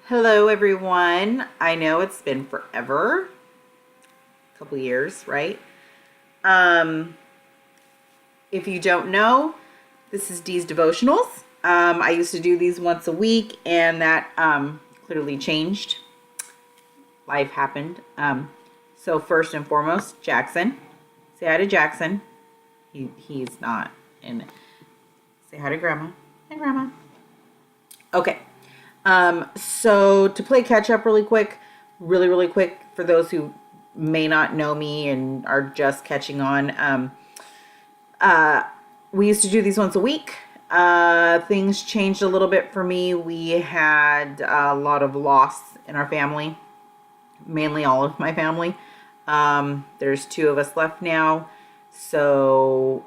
Hello, everyone. I know it's been forever, a couple years, right? Um, if you don't know, this is Dee's Devotionals. I used to do these once a week, and that clearly changed. Life happened. So first and foremost, Jackson. Say hi to Jackson. He's not in. Say hi to Grandma. Hi, Grandma. Okay. So to play catch up really quick, for those who may not know me and are just catching on, uh, we used to do these once a week. Things changed a little bit for me. We had a lot of loss in our family, mainly all of my family. There's two of us left now. So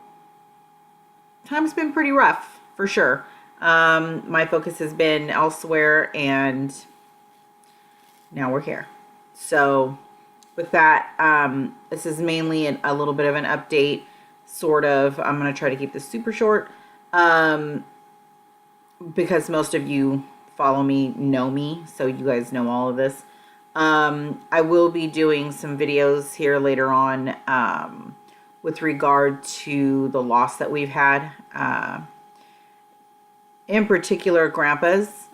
time's been pretty rough for sure. My focus has been elsewhere, and now we're here. So with that, this is mainly a little bit of an update, sort of. I'm going to try to keep this super short, because most of you follow me, know me, so you guys know all of this. I will be doing some videos here later on, with regard to the loss that we've had, in particular Grandpa's,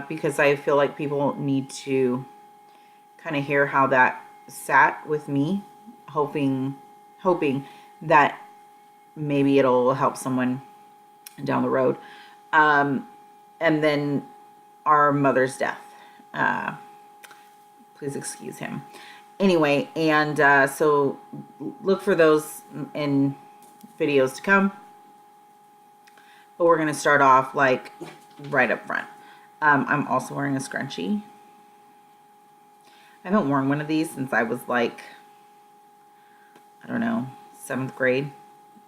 because I feel like people need to kind of hear how that sat with me, hoping that maybe it'll help someone down the road. And then our mother's death. Please excuse him. Anyway, and so look for those in videos to come. But we're going to start off like right up front. I'm also wearing a scrunchie. I haven't worn one of these since I was like, I don't know, 7th grade.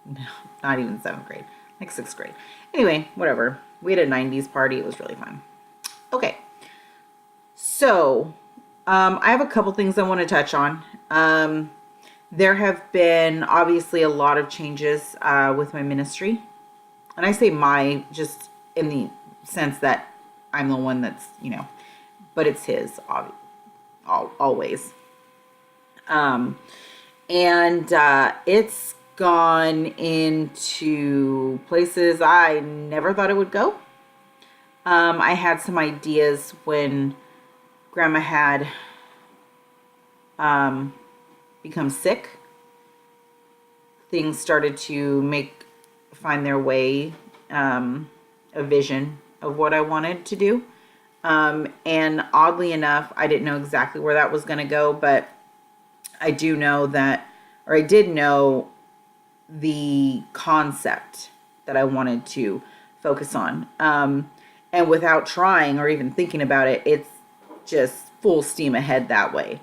No, not even 7th grade, like 6th grade. Anyway, whatever. We had a 90s party. It was really fun. Okay. So, I have a couple things I want to touch on. There have been obviously a lot of changes with my ministry. And I say my just in the sense that I'm the one that's, but it's his, always. And it's gone into places I never thought it would go. I had some ideas when Grandma had become sick. Things started to find their way, a vision of what I wanted to do. And oddly enough, I didn't know exactly where that was going to go, but I did know the concept that I wanted to focus on. And without trying or even thinking about it, it's just full steam ahead that way.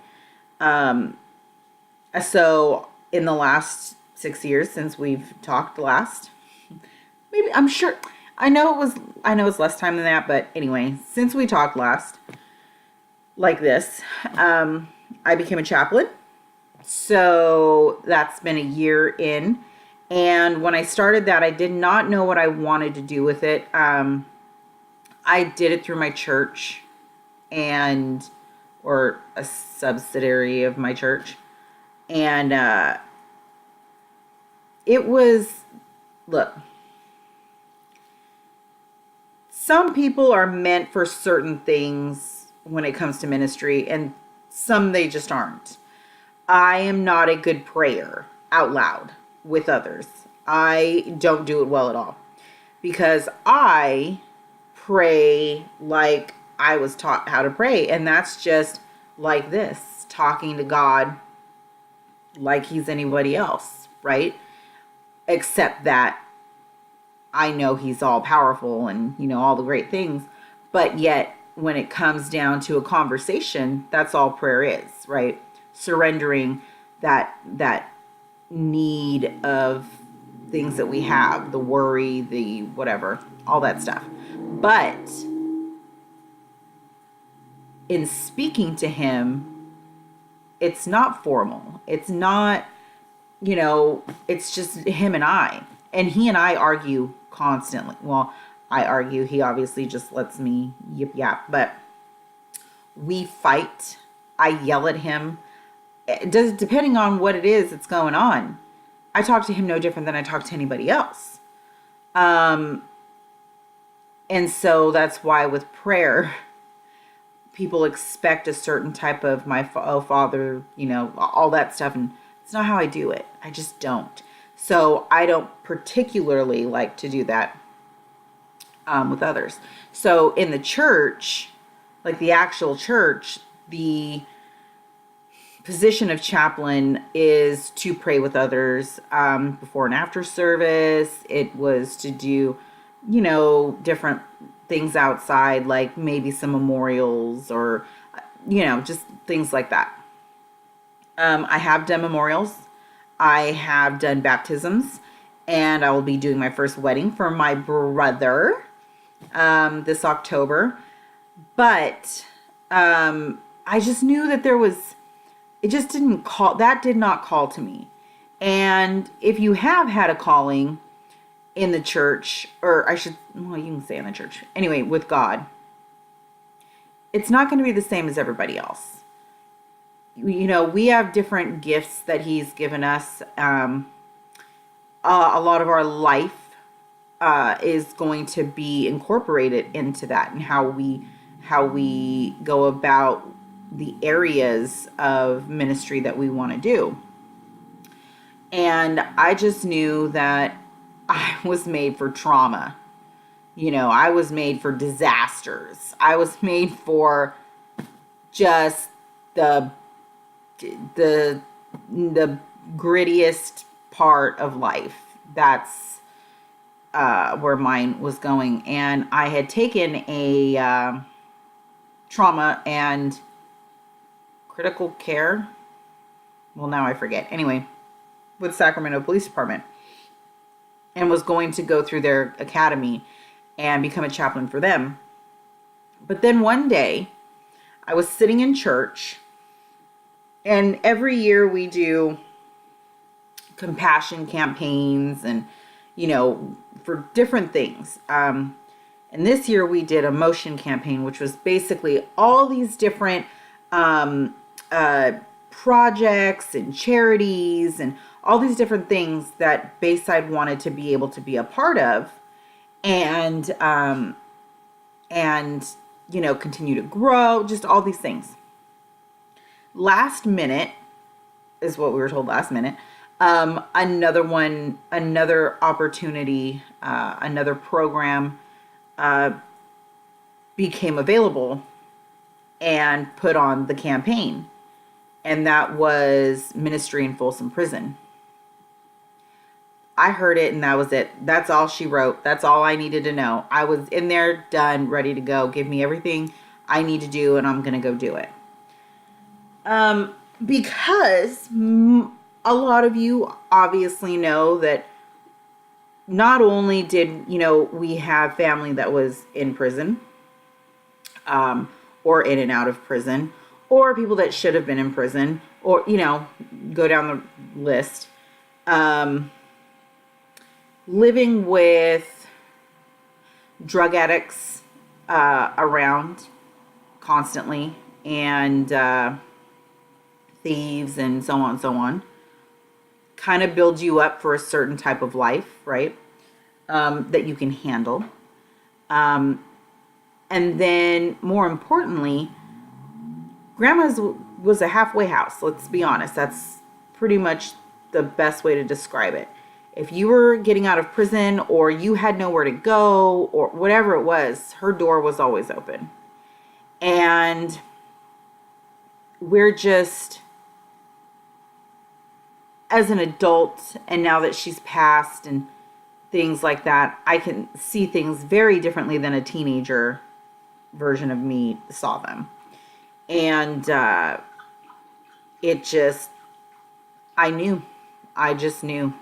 So in the last 6 years since we've talked last, maybe I know it's less time than that, but anyway, since we talked last like this, I became a chaplain. So that's been a year in. And when I started that, I did not know what I wanted to do with it. I did it through my church or a subsidiary of my church. And look, some people are meant for certain things when it comes to ministry, and some they just aren't. I am not a good prayer out loud with others. I don't do it well at all, because I pray like I was taught how to pray, and that's just like this, talking to God like he's anybody else, right? Except that I know he's all powerful and, all the great things. But yet, when it comes down to a conversation, that's all prayer is, right? Surrendering that need of things that we have, the worry, the whatever, all that stuff. But in speaking to him, it's not formal. It's not, it's just him and I. And he and I argue constantly. Well, I argue. He obviously just lets me yip yap. But We fight. I yell at him. It does, depending on what it is that's going on. I talk to him no different than I talk to anybody else. And so that's why with prayer, people expect a certain type of oh Father, all that stuff, and it's not how I do it. I just don't. So I don't particularly like to do that with others. So in the church, like the actual church, the position of chaplain is to pray with others before and after service. It was to do, different things outside, like maybe some memorials or, just things like that. I have done memorials. I have done baptisms, and I will be doing my first wedding for my brother this October. But I just knew that it just did not call to me. And if you have had a calling in the church, you can say in the church, anyway, with God, it's not going to be the same as everybody else. We have different gifts that he's given us. A lot of our life is going to be incorporated into that, and how we go about the areas of ministry that we want to do. And I just knew that I was made for trauma. I was made for disasters. I was made for just the grittiest part of life. That's where mine was going. And I had taken a trauma and critical care. Well, now I forget. Anyway, with Sacramento Police Department, and was going to go through their academy and become a chaplain for them. But then one day, I was sitting in church, and every year we do compassion campaigns and, for different things. And this year we did a motion campaign, which was basically all these different projects and charities and all these different things that Bayside wanted to be able to be a part of, and continue to grow, just all these things. Last minute is what we were told last minute. Another opportunity, another program became available and put on the campaign. And that was ministry in Folsom Prison. I heard it, and that was it. That's all she wrote. That's all I needed to know. I was in there, done, ready to go. Give me everything I need to do, and I'm going to go do it. Because a lot of you obviously know that not only did, we have family that was in prison, or in and out of prison, or people that should have been in prison, or, go down the list. Living with drug addicts around constantly, and thieves and so on, kind of builds you up for a certain type of life, right? That you can handle. And then more importantly, Grandma's was a halfway house. Let's be honest. That's pretty much the best way to describe it. If you were getting out of prison, or you had nowhere to go, or whatever it was, her door was always open. And we're just, as an adult, and now that she's passed and things like that, I can see things very differently than a teenager version of me saw them. And I just knew.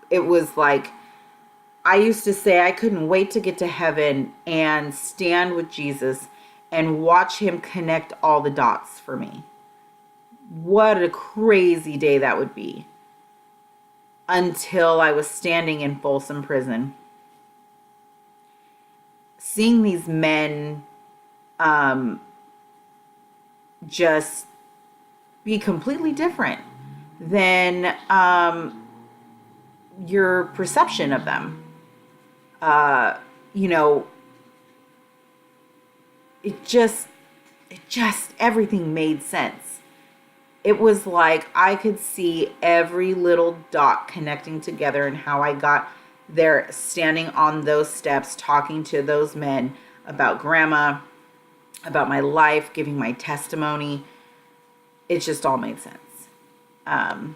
It was like, I used to say I couldn't wait to get to heaven and stand with Jesus and watch him connect all the dots for me. What a crazy day that would be. Until I was standing in Folsom Prison, seeing these men just be completely different than your perception of them. You know, it just everything made sense. It was like I could see every little dot connecting together, and how I got there standing on those steps talking to those men about grandma, about my life, giving my testimony. It just all made sense. And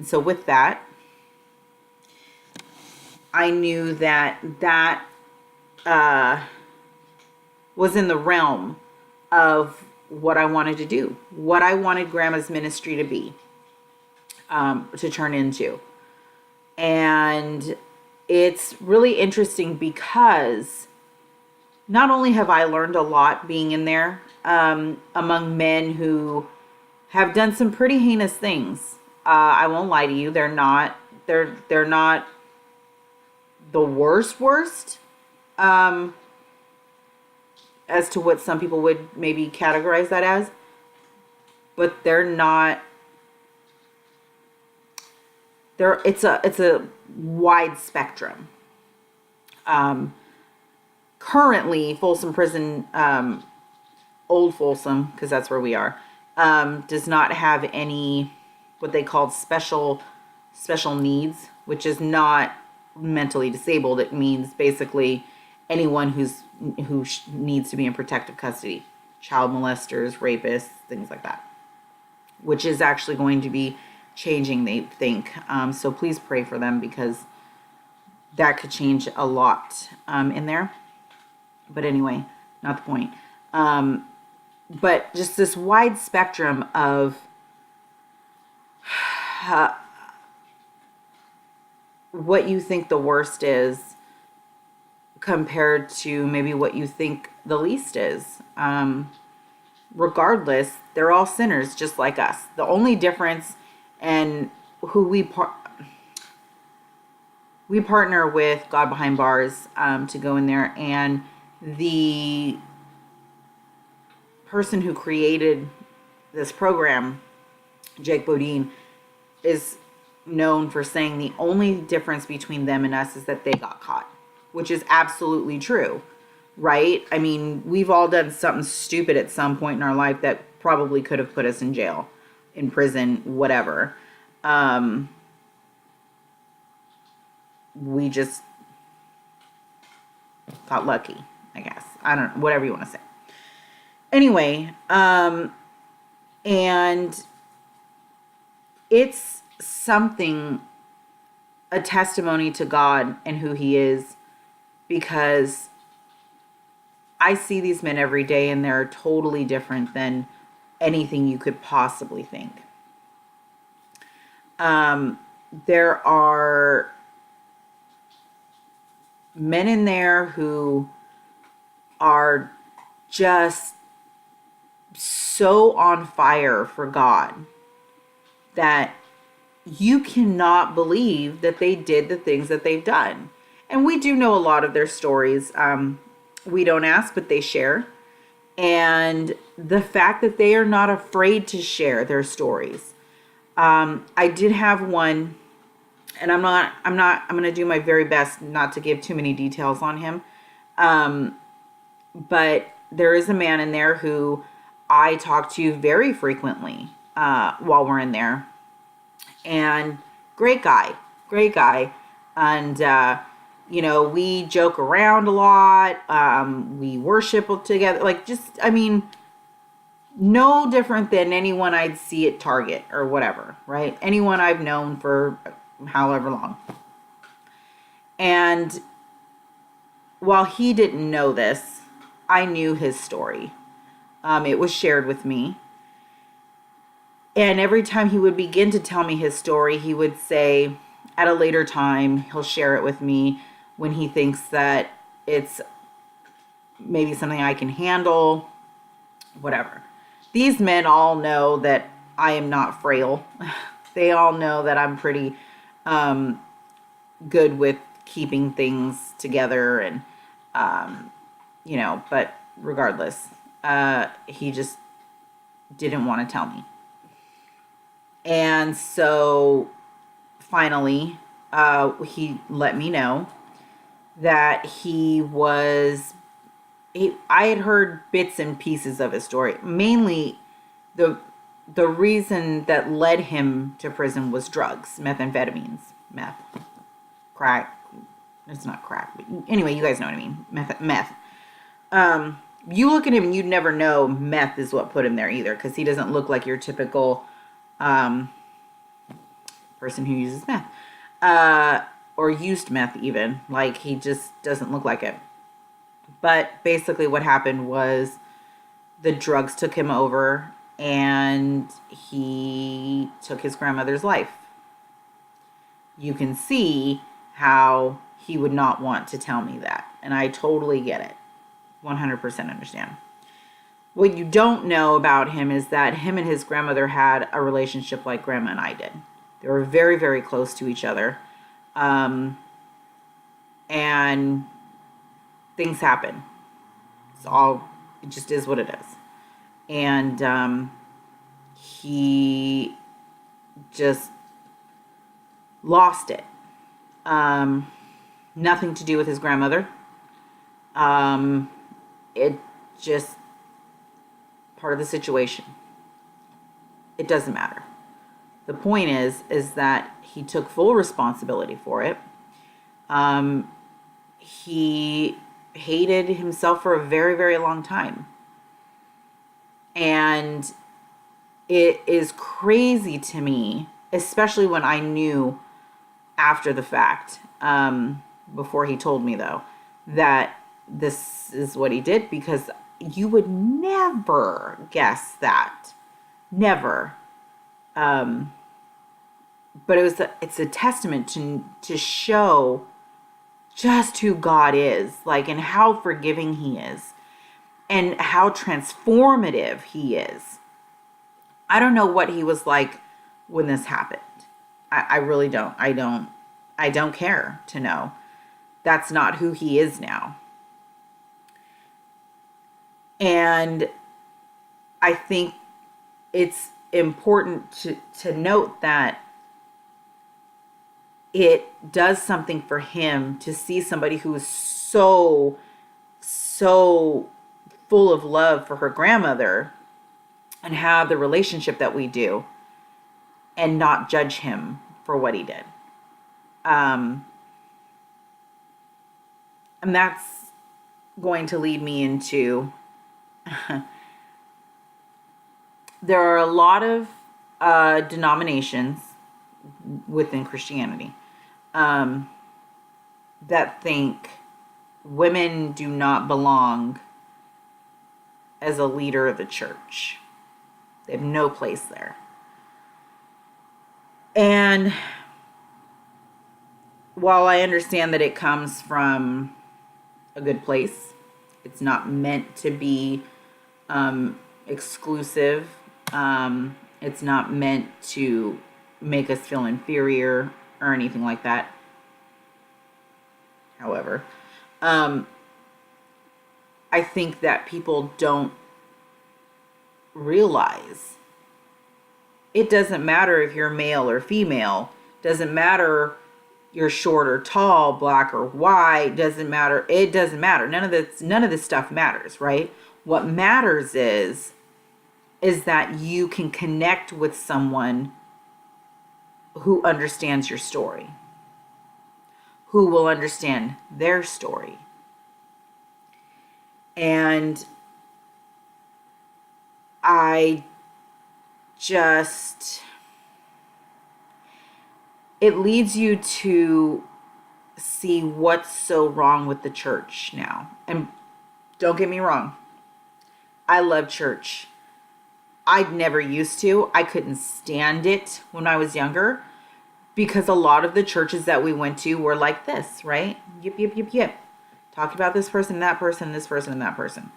so with that, I knew that was in the realm of what I wanted to do, what I wanted grandma's ministry to be, to turn into. And it's really interesting because not only have I learned a lot being in there, among men who have done some pretty heinous things. I won't lie to you; they're not the worst. As to what some people would maybe categorize that as, but they're not. It's a wide spectrum. Currently, Folsom Prison, old Folsom, because that's where we are, does not have any what they called special needs, which is not mentally disabled. It means basically anyone who needs to be in protective custody, child molesters, rapists, things like that, which is actually going to be changing, they think. So please pray for them, because that could change a lot in there. But anyway, not the point. But just this wide spectrum of what you think the worst is compared to maybe what you think the least is. Regardless, they're all sinners just like us. The only difference, and who we partner with God Behind Bars to go in there, and the person who created this program, Jake Bodine, is known for saying the only difference between them and us is that they got caught, which is absolutely true, right? I mean, we've all done something stupid at some point in our life that probably could have put us in jail, in prison, whatever. We just got lucky, I guess. I don't know, whatever you want to say. Anyway, and it's something, a testimony to God and who He is, because I see these men every day and they're totally different than anything you could possibly think. There are men in there who are just so on fire for God that you cannot believe that they did the things that they've done. And we do know a lot of their stories. We don't ask, but they share. And the fact that they are not afraid to share their stories. I did have one, and I'm going to do my very best not to give too many details on him. But there is a man in there who I talk to very frequently while we're in there. And great guy. And, we joke around a lot. We worship together. Like, just, I mean, no different than anyone I'd see at Target or whatever, right? Anyone I've known for however long. And while he didn't know this, I knew his story. It was shared with me. And every time he would begin to tell me his story, he would say, at a later time, he'll share it with me when he thinks that it's maybe something I can handle, whatever. These men all know that I am not frail. They all know that I'm pretty good with keeping things together, and but regardless, He just didn't want to tell me. And so finally, he let me know that I had heard bits and pieces of his story. Mainly the reason that led him to prison was drugs, methamphetamines, meth, crack. It's not crack, but anyway, you guys know what I mean. Meth. You look at him and you'd never know meth is what put him there either, because he doesn't look like your typical person who uses meth. Or used meth even. Like, he just doesn't look like it. But basically what happened was the drugs took him over and he took his grandmother's life. You can see how he would not want to tell me that. And I totally get it. 100% understand. What you don't know about him is that him and his grandmother had a relationship like Grandma and I did. They were very, very close to each other. And things happen. It just is what it is. And he just lost it. Nothing to do with his grandmother. It just part of the situation. It doesn't matter. The point is that he took full responsibility for it. He hated himself for a very, very long time. And it is crazy to me, especially when I knew after the fact, before he told me though, that this is what he did, because you would never guess that. Never. But it's a testament to show just who God is, like, and how forgiving he is and how transformative he is. I don't know what he was like when this happened. I really don't. I don't care to know. That's not who he is now. And I think it's important to note that it does something for him to see somebody who is so full of love for her grandmother and have the relationship that we do and not judge him for what he did. And that's going to lead me into there are a lot of denominations within Christianity that think women do not belong as a leader of the church. They have no place there. And while I understand that it comes from a good place, it's not meant to be exclusive. It's not meant to make us feel inferior or anything like that. However, I think that people don't realize it doesn't matter if you're male or female. Doesn't matter you're short or tall, black or white. Doesn't matter. It doesn't matter. None of this stuff matters, right? What matters is that you can connect with someone who understands your story, who will understand their story. And it leads you to see what's so wrong with the church now. And don't get me wrong, I love church. I'd never used to. I couldn't stand it when I was younger because a lot of the churches that we went to were like this, right? Yip, yip, yip, yip. Talk about this person, that person, this person, and that person.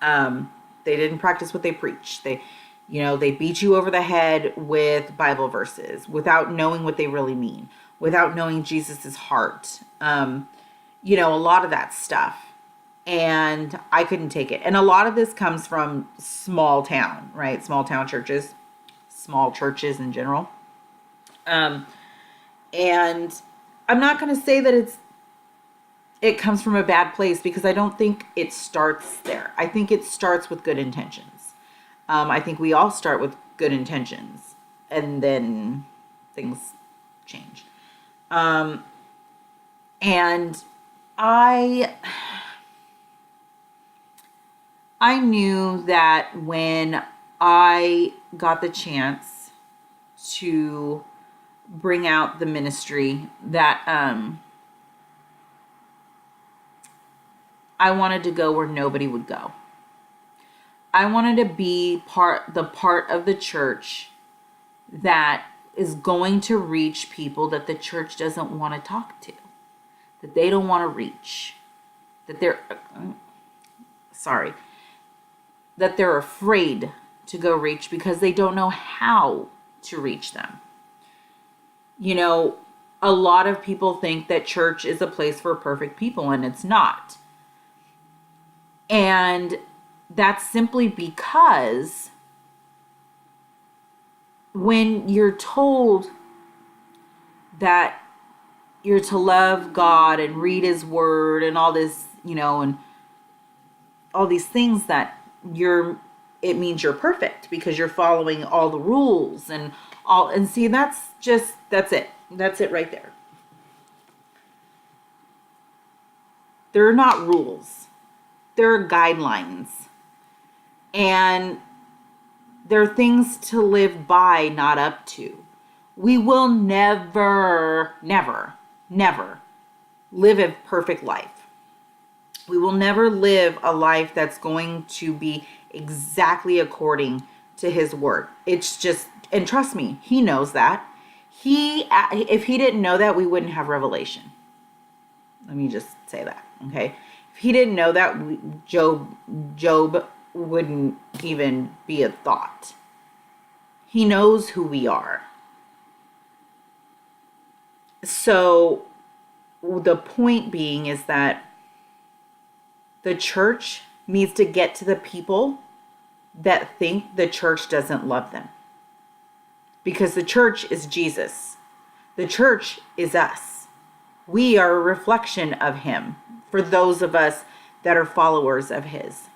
They didn't practice what they preach. They beat you over the head with Bible verses without knowing what they really mean, without knowing Jesus's heart. A lot of that stuff. And I couldn't take it. And a lot of this comes from small town, right? Small town churches, small churches in general. And I'm not going to say that it comes from a bad place, because I don't think it starts there. I think it starts with good intentions. I think we all start with good intentions, and then things change. And I knew that when I got the chance to bring out the ministry, that I wanted to go where nobody would go. I wanted to be the part of the church that is going to reach people that the church doesn't want to talk to, that they don't want to reach, that they're afraid to go reach because they don't know how to reach them. You know, a lot of people think that church is a place for perfect people, and it's not. And that's simply because when you're told that you're to love God and read his word and all this, and all these things, that it means you're perfect because you're following all the rules and see, that's it. That's it right there. They're not rules. They're guidelines. And they're things to live by, not up to. We will never live a perfect life. We will never live a life that's going to be exactly according to his word. It's just, and trust me, he knows that. If he didn't know that, we wouldn't have revelation. Let me just say that, okay? If he didn't know that, Job wouldn't even be a thought. He knows who we are. So the point being is that the church needs to get to the people that think the church doesn't love them. Because the church is Jesus. The church is us. We are a reflection of him, for those of us that are followers of his.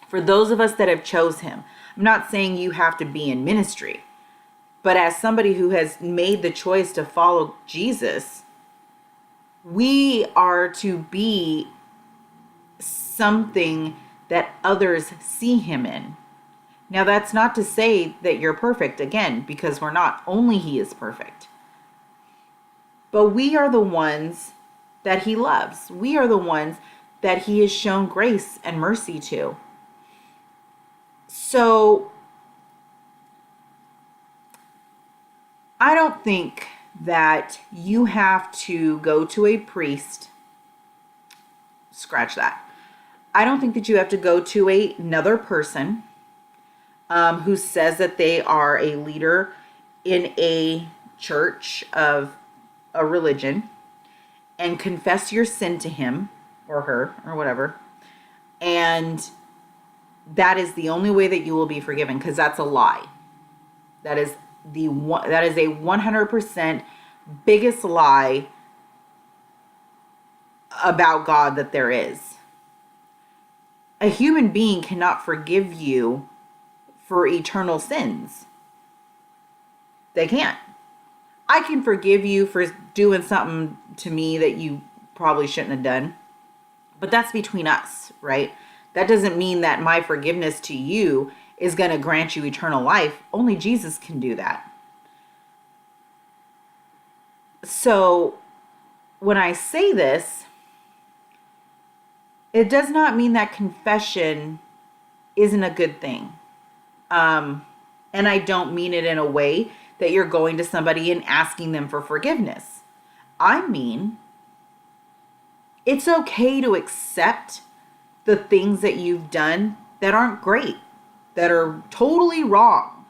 For those of us that have chose him. I'm not saying you have to be in ministry, but as somebody who has made the choice to follow Jesus, we are to be something that others see him in. Now, that's not to say that you're perfect, again, because we're not. Only he is perfect. But we are the ones that he loves. We are the ones that he has shown grace and mercy to. So I don't think that you have to go to a priest. Scratch that. I don't think that you have to go to another person who says that they are a leader in a church of a religion and confess your sin to him or her or whatever. And that is the only way that you will be forgiven, because that's a lie. That is a 100% biggest lie about God that there is. A human being cannot forgive you for eternal sins. They can't. I can forgive you for doing something to me that you probably shouldn't have done, but that's between us, right? That doesn't mean that my forgiveness to you is going to grant you eternal life. Only Jesus can do that. So when I say this, it does not mean that confession isn't a good thing. And I don't mean it in a way that you're going to somebody and asking them for forgiveness. I mean, it's okay to accept the things that you've done that aren't great, that are totally wrong.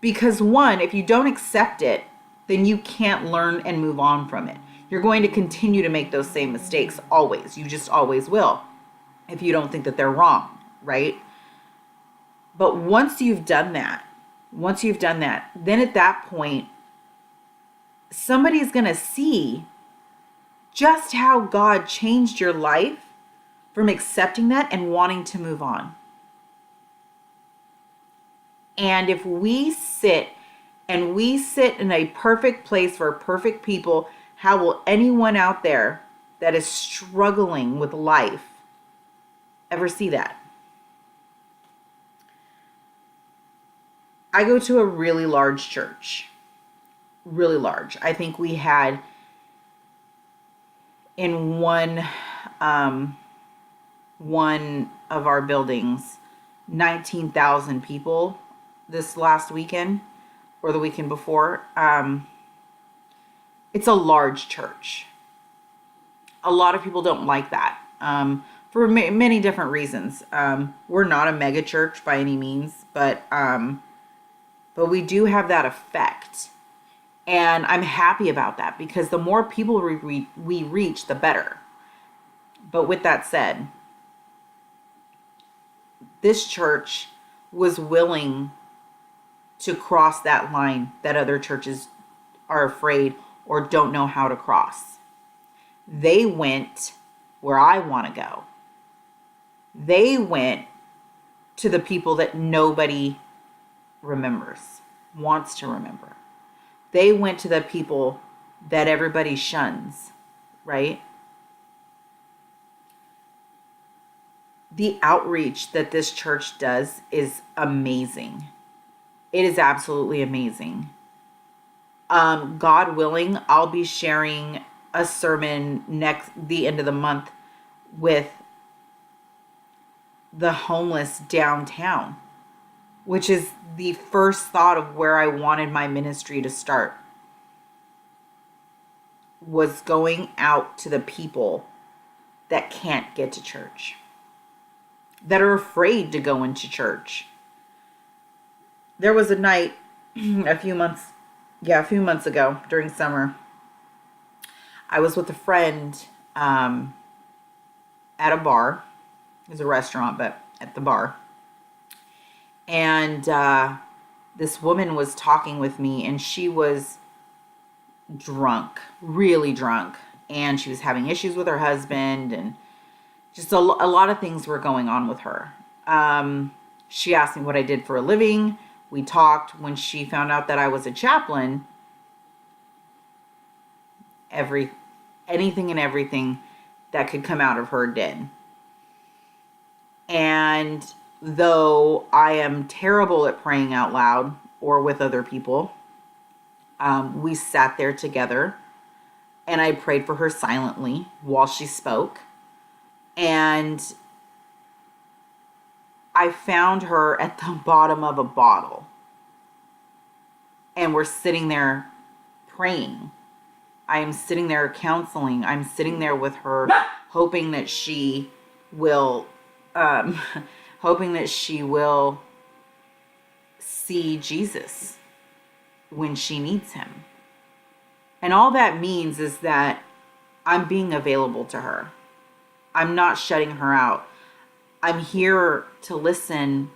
Because one, if you don't accept it, then you can't learn and move on from it. You're going to continue to make those same mistakes always. You just always will if you don't think that they're wrong, right? But once you've done that, then at that point, somebody's going to see just how God changed your life from accepting that and wanting to move on. And if we sit in a perfect place for perfect people, how will anyone out there that is struggling with life ever see that? I go to a really large church. Really large. I think we had in one of our buildings 19,000 people this last weekend or the weekend before. It's a large church. A lot of people don't like that for many different reasons. We're not a mega church by any means, but we do have that effect. And I'm happy about that because the more people we reach, the better. But with that said, this church was willing to cross that line that other churches are afraid or don't know how to cross. They went where I want to go. They went to the people that nobody remembers, wants to remember. They went to the people that everybody shuns, right? The outreach that this church does is amazing. It is absolutely amazing. God willing, I'll be sharing a sermon the end of the month with the homeless downtown, which is the first thought of where I wanted my ministry to start, was going out to the people that can't get to church, that are afraid to go into church. There was a night a few months ago during summer. I was with a friend at a bar. It was a restaurant, but at the bar. And this woman was talking with me, and she was drunk, really drunk. And she was having issues with her husband, and just a lot of things were going on with her. She asked me what I did for a living. We talked. When she found out that I was a chaplain, anything and everything that could come out of her did. And though I am terrible at praying out loud or with other people, we sat there together and I prayed for her silently while she spoke. And I found her at the bottom of a bottle. And we're sitting there praying. I am sitting there counseling. I'm sitting there with her, hoping that she will see Jesus when she needs him. And all that means is that I'm being available to her. I'm not shutting her out. I'm here to listen,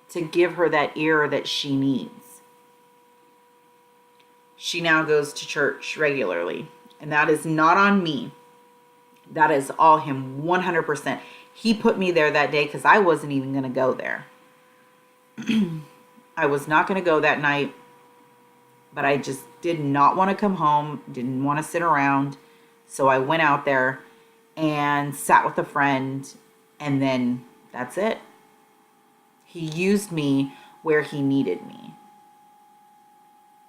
to give her that ear that she needs. She now goes to church regularly, and that is not on me. That is all him, 100%. He put me there that day because I wasn't even going to go there. I was not going to go that night, but I just did not want to come home, didn't want to sit around. So I went out there and sat with a friend, and then that's it. He used me where he needed me.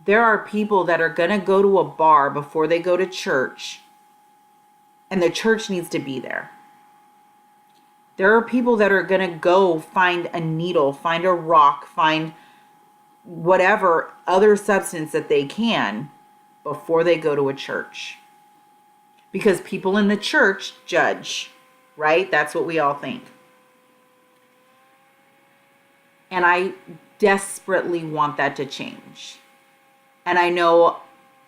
There are people that are going to go to a bar before they go to church, and the church needs to be there. There are people that are going to go find a needle, find a rock, find whatever other substance that they can before they go to a church. Because people in the church judge, right? That's what we all think. And I desperately want that to change. And I know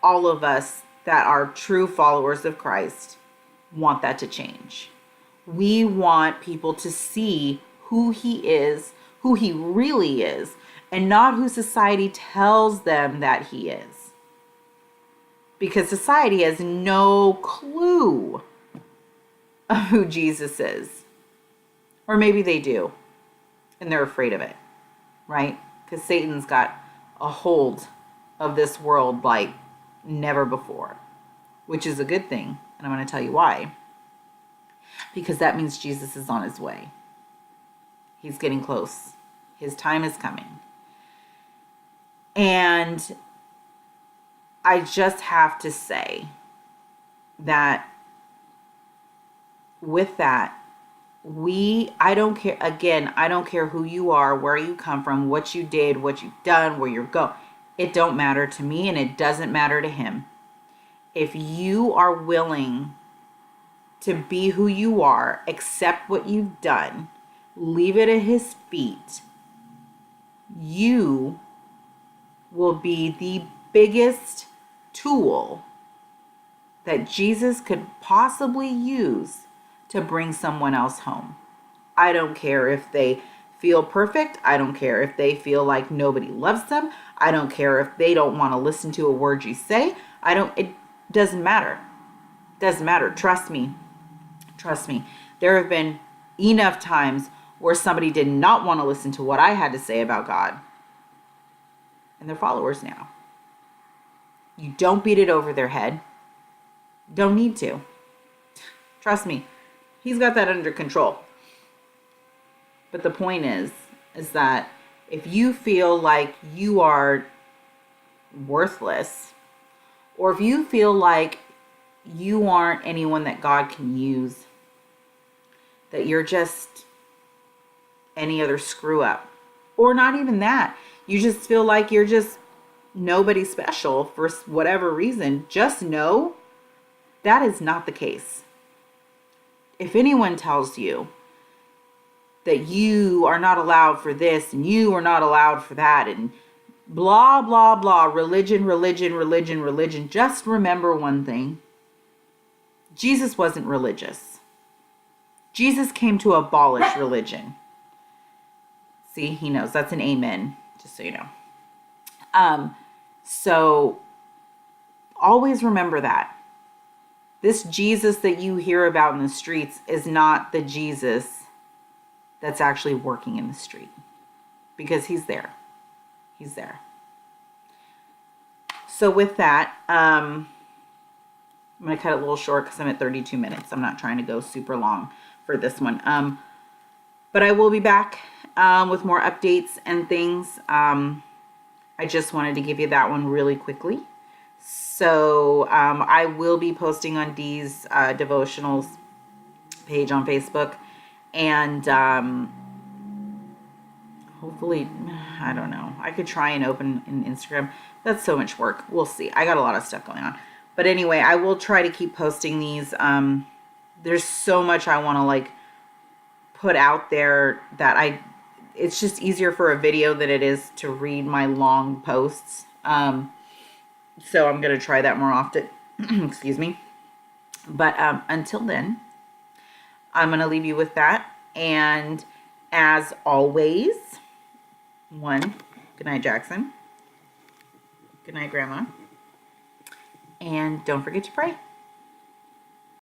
all of us that are true followers of Christ want that to change. We want people to see who he is, who he really is, and not who society tells them that he is. Because society has no clue of who Jesus is. Or maybe they do, and they're afraid of it, right? Because Satan's got a hold of this world like never before, which is a good thing. And I'm going to tell you why. Because that means Jesus is on his way. He's getting close. His time is coming. And I just have to say that with that, I don't care who you are, where you come from, what you did, what you've done, where you're going. It don't matter to me, and it doesn't matter to him. If you are willing to be who you are, accept what you've done, leave it at his feet, you will be the biggest tool that Jesus could possibly use to bring someone else home. I don't care if they feel perfect. I don't care if they feel like nobody loves them. I don't care if they don't want to listen to a word you say. It doesn't matter. Doesn't matter. Trust me. Trust me. There have been enough times where somebody did not want to listen to what I had to say about God. And they're followers now. You don't beat it over their head. Don't need to. Trust me. He's got that under control. But the point is that if you feel like you are worthless, or if you feel like you aren't anyone that God can use, that you're just any other screw up, or not even that, you just feel like you're just nobody special for whatever reason, just know that is not the case. If anyone tells you that you are not allowed for this and you are not allowed for that and blah, blah, blah, religion, just remember one thing. Jesus wasn't religious. Jesus came to abolish religion. See, he knows. That's an amen, just so you know. So always remember that. This Jesus that you hear about in the streets is not the Jesus that's actually working in the street, because he's there. He's there. So with that, I'm going to cut it a little short because I'm at 32 minutes. I'm not trying to go super long for this one. But I will be back with more updates and things. I just wanted to give you that one really quickly. So I will be posting on Dee's devotionals page on Facebook. And hopefully, I don't know. I could try and open an Instagram. That's so much work. We'll see. I got a lot of stuff going on. But anyway, I will try to keep posting these. There's so much I want to put out there that it's just easier for a video than it is to read my long posts. So I'm going to try that more often. Excuse me. But until then, I'm going to leave you with that. And as always, good night, Jackson. Good night, Grandma. And don't forget to pray.